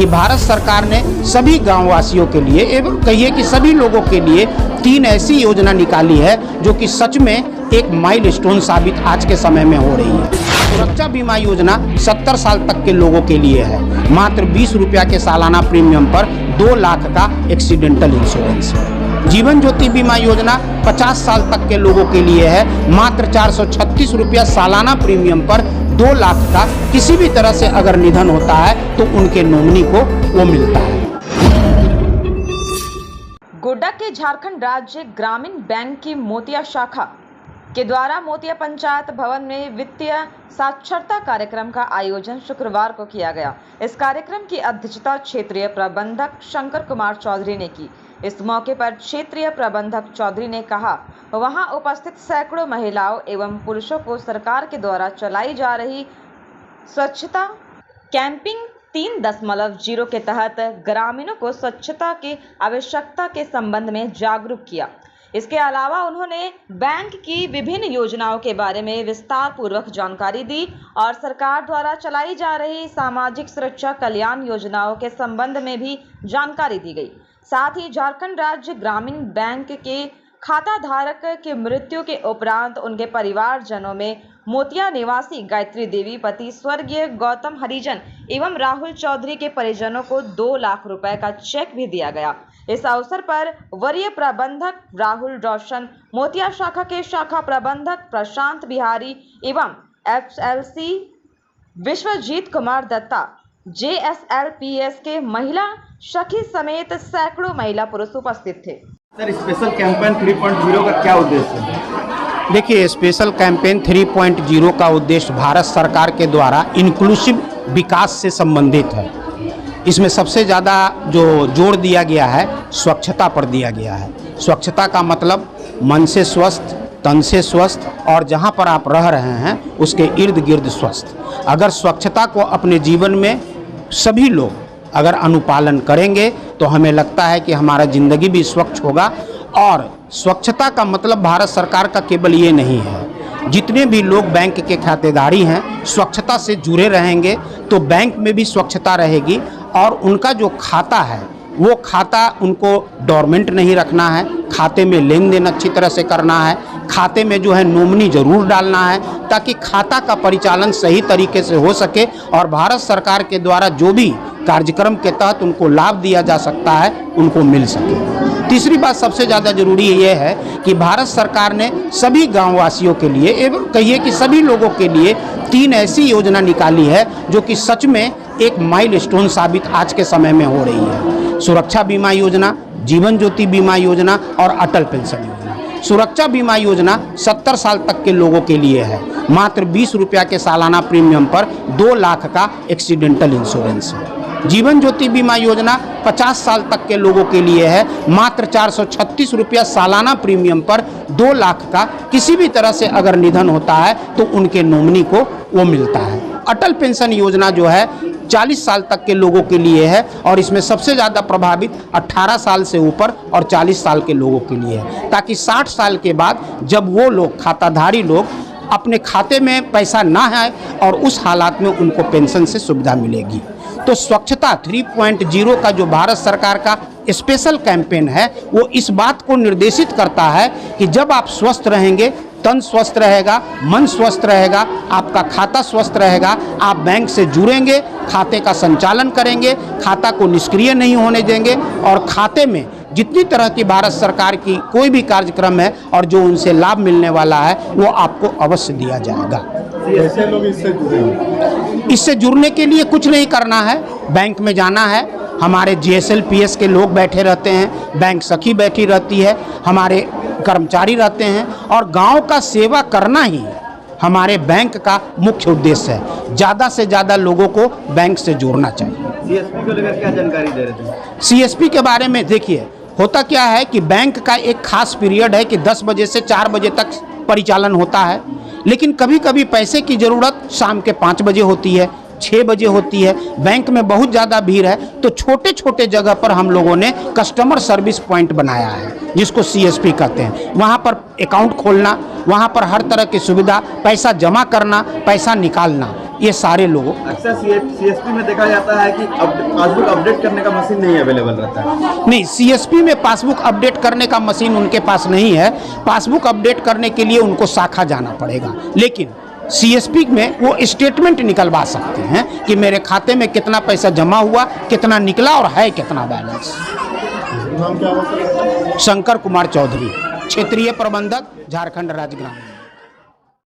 कि भारत सरकार ने सभी गांववासियों के लिए एवं कहिए कि सभी लोगों के लिए 3 ऐसी योजना निकाली है जो कि सच में एक माइलस्टोन साबित आज के समय में हो रही है। सुरक्षा बीमा योजना 70 साल तक के लोगों के लिए है। मात्र 20 रुपया के सालाना प्रीमियम पर 2 लाख का एक्सीडेंटल इंश्योरेंस है। जीवन ज्योति बीमा योजना 50 साल तक के लोगों के लिए है। मात्र 436 रुपया सालाना प्रीमियम पर 2 लाख का किसी भी तरह से अगर निधन होता है तो उनके नॉमिनी को वो मिलता है। गोड्डा के झारखंड राज्य ग्रामीण बैंक की मोतिया शाखा के द्वारा मोतिया पंचायत भवन में वित्तीय साक्षरता कार्यक्रम का आयोजन शुक्रवार को किया गया। इस कार्यक्रम की अध्यक्षता क्षेत्रीय प्रबंधक शंकर कुमार चौधरी ने की। इस मौके पर क्षेत्रीय प्रबंधक चौधरी ने कहा, वहां उपस्थित सैकड़ों महिलाओं एवं पुरुषों को सरकार के द्वारा चलाई जा रही स्वच्छता कैंपिंग 3.0 के तहत ग्रामीणों को स्वच्छता की आवश्यकता के संबंध में जागरूक किया। इसके अलावा उन्होंने बैंक की विभिन्न योजनाओं के बारे में विस्तार पूर्वक जानकारी दी और सरकार द्वारा चलाई जा रही सामाजिक सुरक्षा कल्याण योजनाओं के संबंध में भी जानकारी दी गई। साथ ही झारखंड राज्य ग्रामीण बैंक के खाता धारक की मृत्यु के उपरांत उनके परिवारजनों में मोतिया निवासी गायत्री देवी पति स्वर्गीय गौतम हरिजन एवं राहुल चौधरी के परिजनों को 2 लाख रुपए का चेक भी दिया गया। इस अवसर पर वरीय प्रबंधक राहुल रोशन, मोतिया शाखा के शाखा प्रबंधक प्रशांत बिहारी एवं FLC विश्वजीत कुमार दत्ता, JSLPS के महिला सखी समेत सैकड़ों महिला पुरुष उपस्थित थे। सर, स्पेशल कैंपेन 3.0 का क्या उद्देश्य है? देखिए, स्पेशल कैंपेन 3.0 का उद्देश्य भारत सरकार के द्वारा इंक्लूसिव विकास से संबंधित है। इसमें सबसे ज़्यादा जो जोर दिया गया है स्वच्छता पर दिया गया है। स्वच्छता का मतलब मन से स्वस्थ, तन से स्वस्थ और जहाँ पर आप रह रहे हैं उसके इर्द गिर्द स्वस्थ। अगर स्वच्छता को अपने जीवन में सभी लोग अगर अनुपालन करेंगे तो हमें लगता है कि हमारा ज़िंदगी भी स्वच्छ होगा। और स्वच्छता का मतलब भारत सरकार का केवल ये नहीं है, जितने भी लोग बैंक के खातेदारी हैं स्वच्छता से जुड़े रहेंगे तो बैंक में भी स्वच्छता रहेगी और उनका जो खाता है वो खाता उनको डोरमेंट नहीं रखना है, खाते में लेन देन अच्छी तरह से करना है, खाते में जो है नॉमिनी ज़रूर डालना है ताकि खाता का परिचालन सही तरीके से हो सके और भारत सरकार के द्वारा जो भी कार्यक्रम के तहत उनको लाभ दिया जा सकता है उनको मिल सके। तीसरी बात सबसे ज़्यादा ज़रूरी ये है कि भारत सरकार ने सभी गांववासियों के लिए एवं कहिए कि सभी लोगों के लिए 3 ऐसी योजना निकाली है जो कि सच में एक माइलस्टोन साबित आज के समय में हो रही है। सुरक्षा बीमा योजना, जीवन ज्योति बीमा योजना और अटल पेंशन योजना। सुरक्षा बीमा योजना 70 साल तक के लोगों के लिए है। मात्र 20 रुपया के सालाना प्रीमियम पर 2 लाख का एक्सीडेंटल इंश्योरेंस है। जीवन ज्योति बीमा योजना 50 साल तक के लोगों के लिए है। मात्र 436 रुपया सालाना प्रीमियम पर 2 लाख का किसी भी तरह से अगर निधन होता है तो उनके नॉमिनी को वो मिलता है। अटल पेंशन योजना जो है 40 साल तक के लोगों के लिए है और इसमें सबसे ज़्यादा प्रभावित 18 साल से ऊपर और 40 साल के लोगों के लिए है, ताकि 60 साल के बाद जब वो लोग खाताधारी लोग अपने खाते में पैसा ना है और उस हालात में उनको पेंशन से सुविधा मिलेगी। तो स्वच्छता 3.0 का जो भारत सरकार का स्पेशल कैंपेन है वो इस बात को निर्देशित करता है कि जब आप स्वस्थ रहेंगे, तन स्वस्थ रहेगा, मन स्वस्थ रहेगा, आपका खाता स्वस्थ रहेगा, आप बैंक से जुड़ेंगे, खाते का संचालन करेंगे, खाता को निष्क्रिय नहीं होने देंगे और खाते में जितनी तरह की भारत सरकार की कोई भी कार्यक्रम है और जो उनसे लाभ मिलने वाला है वो आपको अवश्य दिया जाएगा। ऐसे लोग इससे जुड़े, इससे जुड़ने के लिए कुछ नहीं करना है, बैंक में जाना है। हमारे JSLPS के लोग बैठे रहते हैं, बैंक सखी बैठी रहती है, हमारे कर्मचारी रहते हैं और गांव का सेवा करना ही हमारे बैंक का मुख्य उद्देश्य है। ज़्यादा से ज़्यादा लोगों को बैंक से जोड़ना चाहिए। CSP को लेकर क्या जानकारी दे रहे थे? CSP के बारे में देखिए, होता क्या है कि बैंक का एक खास पीरियड है कि 10 बजे से 4 बजे तक परिचालन होता है, लेकिन कभी कभी पैसे की ज़रूरत शाम के 5 बजे होती है, 6 बजे होती है, बैंक में बहुत ज़्यादा भीड़ है, तो छोटे छोटे जगह पर हम लोगों ने कस्टमर सर्विस पॉइंट बनाया है, जिसको CSP कहते हैं। वहाँ पर अकाउंट खोलना, वहाँ पर हर तरह की सुविधा, पैसा जमा करना, पैसा निकालना, ये सारे लोगों। अक्सर CSP में देखा जाता है कि पासबुक अपडेट करने का मशीन नहीं अवेलेबल रहता है। नहीं, CSP में पासबुक अपडेट करने का मशीन उनके पास नहीं है। पासबुक अपडेट करने के लिए उनको शाखा जाना पड़ेगा, लेकिन CSP में वो स्टेटमेंट निकलवा सकते हैं कि मेरे खाते में कितना पैसा जमा हुआ, कितना निकला और है कितना बैलेंस। शंकर कुमार चौधरी, क्षेत्रीय प्रबंधक, झारखंड राज्य ग्रामीण।